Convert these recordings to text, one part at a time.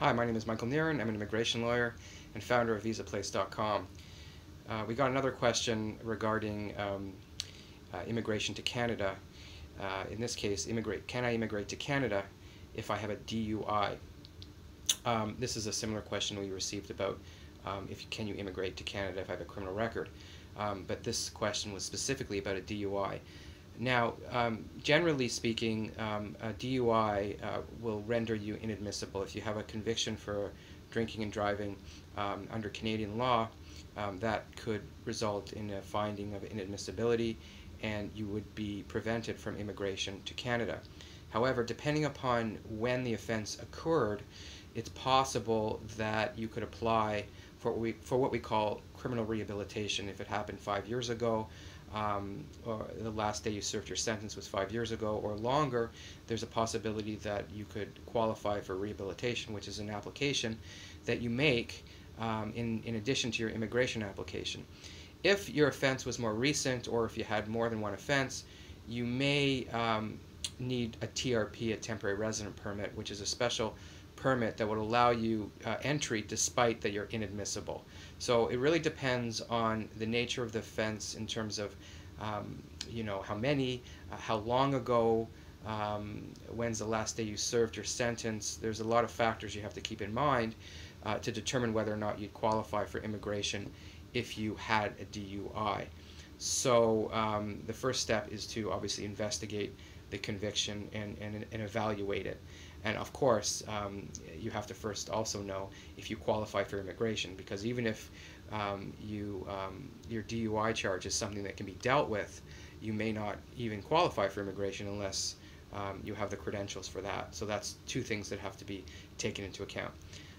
Hi, my name is Michael Nearen. I'm an immigration lawyer and founder of visaplace.com. We got another question regarding immigration to Canada. In this case, can I immigrate to Canada if I have a DUI? This is a similar question we received about can you immigrate to Canada if I have a criminal record. But this question was specifically about a DUI. Now, generally speaking, a DUI will render you inadmissible. If you have a conviction for drinking and driving under Canadian law, that could result in a finding of inadmissibility, and you would be prevented from immigration to Canada. However, depending upon when the offense occurred, it's possible that you could apply for what we call criminal rehabilitation. If it happened 5 years ago, or the last day you served your sentence was 5 years ago or longer, there's a possibility that you could qualify for rehabilitation, which is an application that you make in addition to your immigration application. If your offense was more recent, or if you had more than one offense, you may need a TRP, a temporary resident permit, which is a special permit that would allow you entry despite that you're inadmissible. So it really depends on the nature of the offense in terms of how many, how long ago, when's the last day you served your sentence. There's a lot of factors you have to keep in mind to determine whether or not you'd qualify for immigration if you had a DUI. So the first step is to obviously investigate the conviction and evaluate it. And of course, you have to first also know if you qualify for immigration, because even if your DUI charge is something that can be dealt with, you may not even qualify for immigration unless you have the credentials for that. So that's two things that have to be taken into account.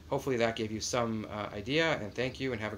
Hopefully that gave you some idea, and thank you, and have a